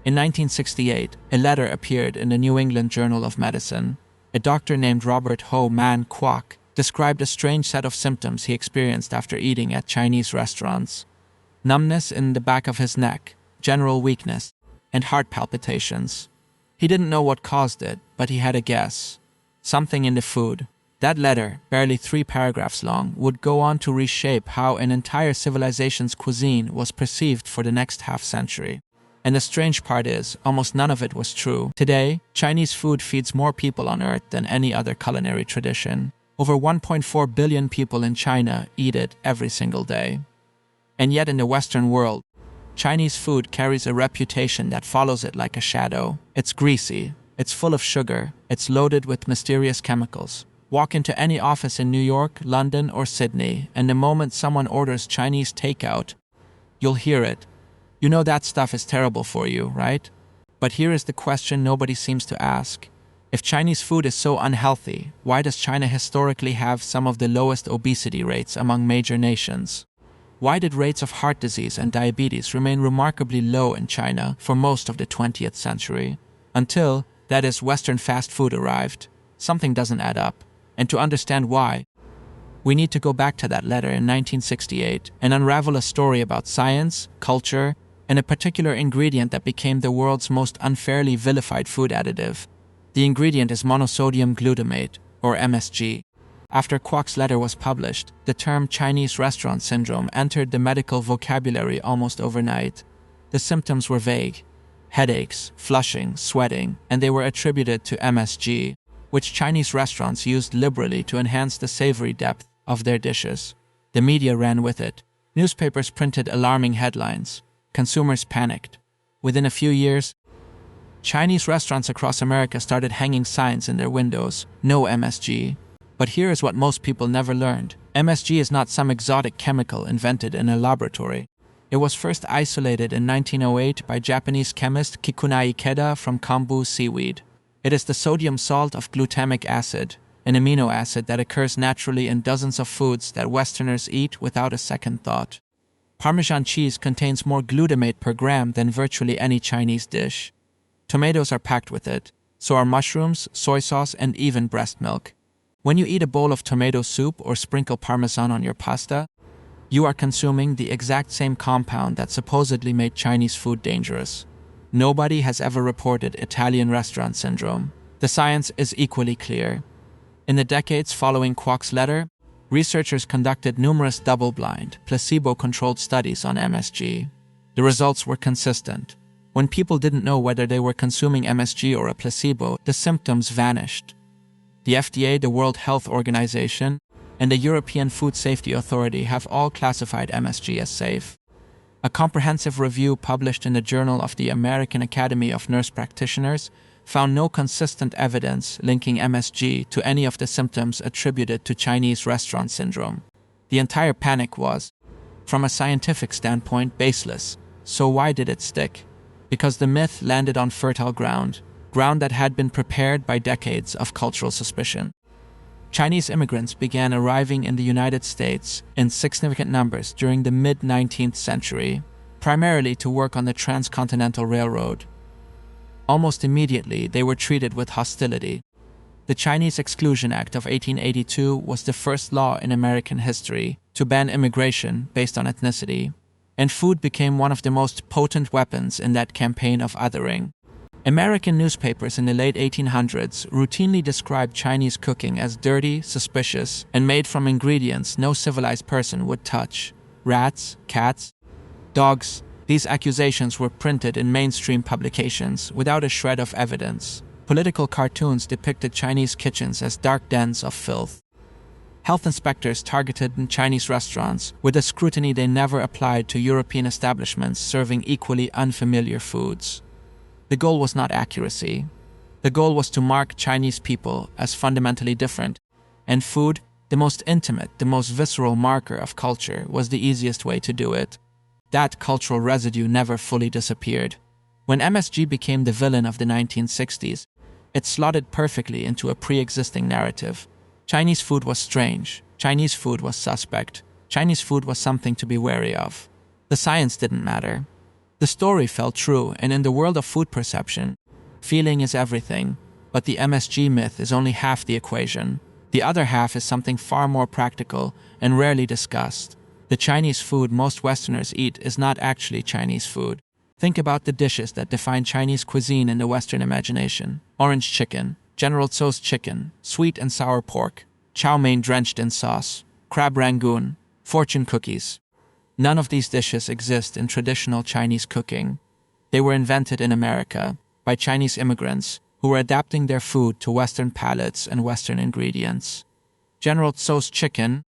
In 1968, a letter appeared in the New England Journal of Medicine. A doctor named Robert Ho Man Kwok described a strange set of symptoms he experienced after eating at Chinese restaurants. Numbness in the back of his neck, general weakness, and heart palpitations. He didn't know what caused it, but he had a guess. Something in the food. That letter, barely 3 paragraphs long, would go on to reshape how an entire civilization's cuisine was perceived for the next half-century. And the strange part is, almost none of it was true. Today, Chinese food feeds more people on Earth than any other culinary tradition. Over 1.4 billion people in China eat it every single day. And yet in the Western world, Chinese food carries a reputation that follows it like a shadow. It's greasy, it's full of sugar, it's loaded with mysterious chemicals. Walk into any office in New York, London, or Sydney, and the moment someone orders Chinese takeout, you'll hear it. You know that stuff is terrible for you, right? But here is the question nobody seems to ask. If Chinese food is so unhealthy, why does China historically have some of the lowest obesity rates among major nations? Why did rates of heart disease and diabetes remain remarkably low in China for most of the 20th century? Until, that is, Western fast food arrived. Something doesn't add up. And to understand why, we need to go back to that letter in 1968 and unravel a story about science, culture, and a particular ingredient that became the world's most unfairly vilified food additive. The ingredient is monosodium glutamate, or MSG. After Kwok's letter was published, the term Chinese restaurant syndrome entered the medical vocabulary almost overnight. The symptoms were vague: headaches, flushing, sweating, and they were attributed to MSG, which Chinese restaurants used liberally to enhance the savory depth of their dishes. The media ran with it. Newspapers printed alarming headlines. Consumers panicked. Within a few years, Chinese restaurants across America started hanging signs in their windows: no MSG. But here is what most people never learned. MSG is not some exotic chemical invented in a laboratory. It was first isolated in 1908 by Japanese chemist Kikunae Ikeda from kombu seaweed. It is the sodium salt of glutamic acid, an amino acid that occurs naturally in dozens of foods that Westerners eat without a second thought. Parmesan cheese contains more glutamate per gram than virtually any Chinese dish. Tomatoes are packed with it, so are mushrooms, soy sauce, and even breast milk. When you eat a bowl of tomato soup or sprinkle Parmesan on your pasta, you are consuming the exact same compound that supposedly made Chinese food dangerous. Nobody has ever reported Italian restaurant syndrome. The science is equally clear. In the decades following Kwok's letter, researchers conducted numerous double-blind, placebo-controlled studies on MSG. The results were consistent. When people didn't know whether they were consuming MSG or a placebo, the symptoms vanished. The FDA, the World Health Organization, and the European Food Safety Authority have all classified MSG as safe. A comprehensive review published in the Journal of the American Academy of Nurse Practitioners found no consistent evidence linking MSG to any of the symptoms attributed to Chinese restaurant syndrome. The entire panic was, from a scientific standpoint, baseless. So why did it stick? Because the myth landed on fertile ground that had been prepared by decades of cultural suspicion. Chinese immigrants began arriving in the United States in significant numbers during the mid-19th century, primarily to work on the Transcontinental Railroad. Almost immediately, they were treated with hostility. The Chinese Exclusion Act of 1882 was the first law in American history to ban immigration based on ethnicity, and food became one of the most potent weapons in that campaign of othering. American newspapers in the late 1800s routinely described Chinese cooking as dirty, suspicious, and made from ingredients no civilized person would touch. Rats, cats, dogs. These accusations were printed in mainstream publications without a shred of evidence. Political cartoons depicted Chinese kitchens as dark dens of filth. Health inspectors targeted Chinese restaurants with a scrutiny they never applied to European establishments serving equally unfamiliar foods. The goal was not accuracy. The goal was to mark Chinese people as fundamentally different, and food, the most intimate, the most visceral marker of culture, was the easiest way to do it. That cultural residue never fully disappeared. When MSG became the villain of the 1960s, it slotted perfectly into a pre-existing narrative. Chinese food was strange. Chinese food was suspect. Chinese food was something to be wary of. The science didn't matter. The story felt true, and in the world of food perception, feeling is everything, but the MSG myth is only half the equation. The other half is something far more practical and rarely discussed. The Chinese food most Westerners eat is not actually Chinese food. Think about the dishes that define Chinese cuisine in the Western imagination. Orange chicken, General Tso's chicken, sweet and sour pork, chow mein drenched in sauce, crab rangoon, fortune cookies. None of these dishes exist in traditional Chinese cooking. They were invented in America by Chinese immigrants who were adapting their food to Western palates and Western ingredients. General Tso's chicken,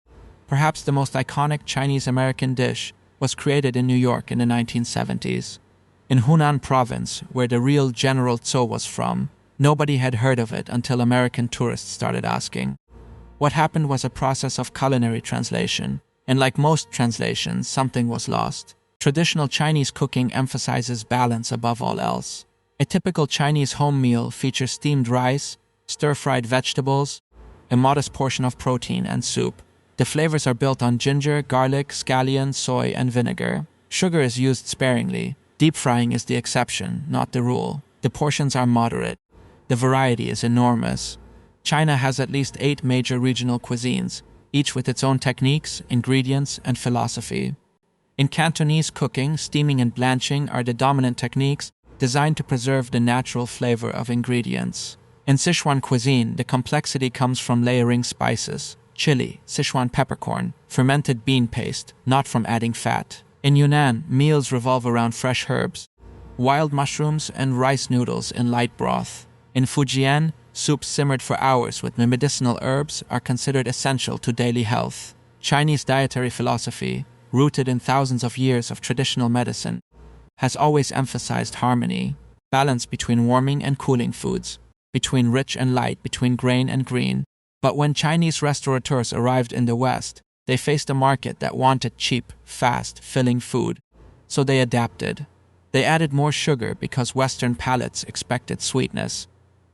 perhaps the most iconic Chinese-American dish, was created in New York in the 1970s. In Hunan province, where the real General Tso was from, nobody had heard of it until American tourists started asking. What happened was a process of culinary translation, and like most translations, something was lost. Traditional Chinese cooking emphasizes balance above all else. A typical Chinese home meal features steamed rice, stir-fried vegetables, a modest portion of protein, and soup. The flavors are built on ginger, garlic, scallion, soy, and vinegar. Sugar is used sparingly. Deep frying is the exception, not the rule. The portions are moderate. The variety is enormous. China has at least 8 major regional cuisines, each with its own techniques, ingredients, and philosophy. In Cantonese cooking, steaming and blanching are the dominant techniques designed to preserve the natural flavor of ingredients. In Sichuan cuisine, the complexity comes from layering spices, chili, Sichuan peppercorn, fermented bean paste, not from adding fat. In Yunnan, meals revolve around fresh herbs, wild mushrooms, and rice noodles in light broth. In Fujian, soups simmered for hours with medicinal herbs are considered essential to daily health. Chinese dietary philosophy, rooted in thousands of years of traditional medicine, has always emphasized harmony, balance between warming and cooling foods, between rich and light, between grain and green. But when Chinese restaurateurs arrived in the West, they faced a market that wanted cheap, fast, filling food. So they adapted. They added more sugar because Western palates expected sweetness.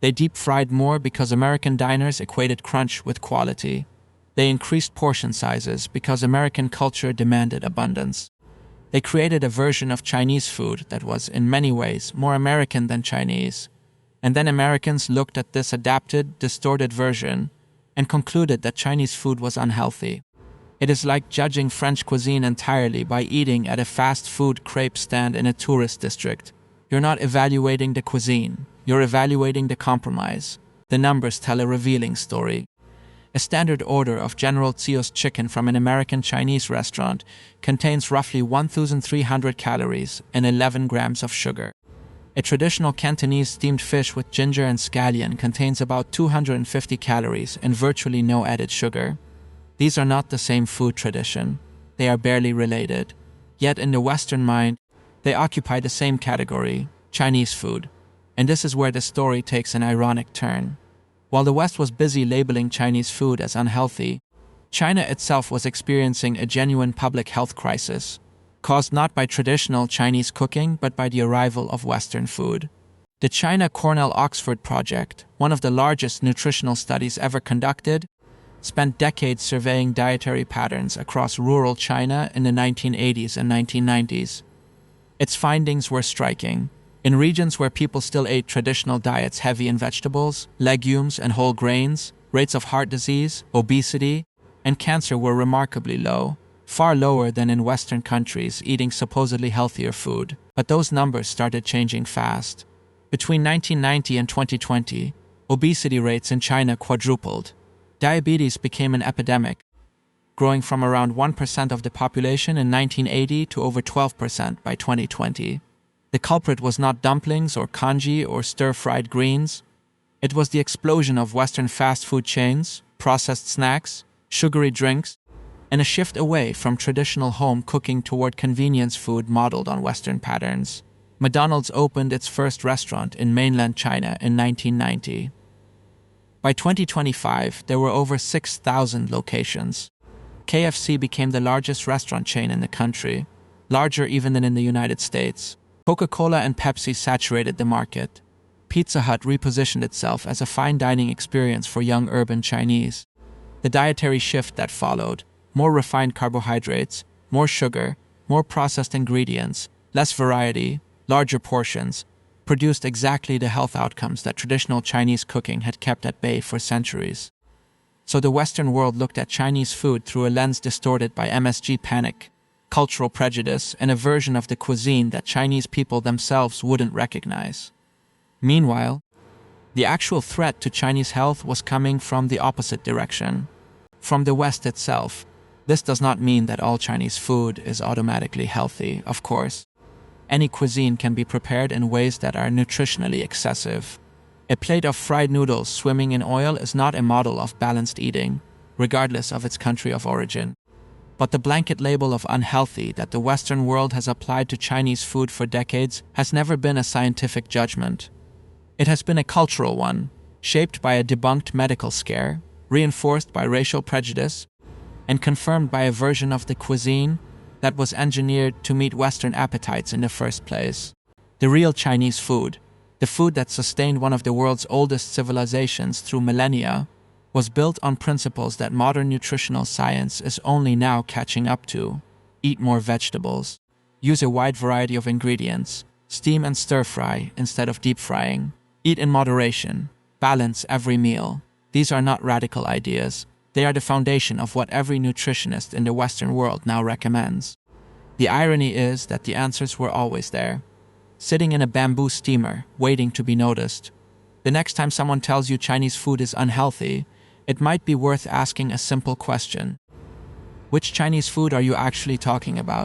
They deep-fried more because American diners equated crunch with quality. They increased portion sizes because American culture demanded abundance. They created a version of Chinese food that was, in many ways, more American than Chinese. And then Americans looked at this adapted, distorted version and concluded that Chinese food was unhealthy. It is like judging French cuisine entirely by eating at a fast food crepe stand in a tourist district. You're not evaluating the cuisine, you're evaluating the compromise. The numbers tell a revealing story. A standard order of General Tso's chicken from an American Chinese restaurant contains roughly 1,300 calories and 11 grams of sugar. A traditional Cantonese steamed fish with ginger and scallion contains about 250 calories and virtually no added sugar. These are not the same food tradition. They are barely related. Yet in the Western mind, they occupy the same category, Chinese food. And this is where the story takes an ironic turn. While the West was busy labeling Chinese food as unhealthy, China itself was experiencing a genuine public health crisis, caused not by traditional Chinese cooking but by the arrival of Western food. The China-Cornell-Oxford project, one of the largest nutritional studies ever conducted, spent decades surveying dietary patterns across rural China in the 1980s and 1990s. Its findings were striking. In regions where people still ate traditional diets heavy in vegetables, legumes, and whole grains, rates of heart disease, obesity, and cancer were remarkably low, far lower than in Western countries eating supposedly healthier food. But those numbers started changing fast. Between 1990 and 2020, obesity rates in China quadrupled. Diabetes became an epidemic, growing from around 1% of the population in 1980 to over 12% by 2020. The culprit was not dumplings or congee or stir-fried greens. It was the explosion of Western fast food chains, processed snacks, sugary drinks, and a shift away from traditional home cooking toward convenience food modeled on Western patterns. McDonald's opened its first restaurant in mainland China in 1990. By 2025, there were over 6,000 locations. KFC became the largest restaurant chain in the country, larger even than in the United States. Coca-Cola and Pepsi saturated the market. Pizza Hut repositioned itself as a fine dining experience for young urban Chinese. The dietary shift that followed, more refined carbohydrates, more sugar, more processed ingredients, Less variety, larger portions, produced exactly the health outcomes that traditional Chinese cooking had kept at bay for centuries. So the Western world looked at Chinese food through a lens distorted by MSG panic, cultural prejudice, and a version of the cuisine that Chinese people themselves wouldn't recognize. Meanwhile, the actual threat to Chinese health was coming from the opposite direction, from the West itself. This does not mean that all Chinese food is automatically healthy, of course. Any cuisine can be prepared in ways that are nutritionally excessive. A plate of fried noodles swimming in oil is not a model of balanced eating, regardless of its country of origin. But the blanket label of unhealthy that the Western world has applied to Chinese food for decades has never been a scientific judgment. It has been a cultural one, shaped by a debunked medical scare, reinforced by racial prejudice, and confirmed by a version of the cuisine that was engineered to meet Western appetites in the first place. The real Chinese food, the food that sustained one of the world's oldest civilizations through millennia, was built on principles that modern nutritional science is only now catching up to. Eat more vegetables. Use a wide variety of ingredients. Steam and stir-fry instead of deep frying. Eat in moderation. Balance every meal. These are not radical ideas. They are the foundation of what every nutritionist in the Western world now recommends. The irony is that the answers were always there, sitting in a bamboo steamer, waiting to be noticed. The next time someone tells you Chinese food is unhealthy, it might be worth asking a simple question. Which Chinese food are you actually talking about?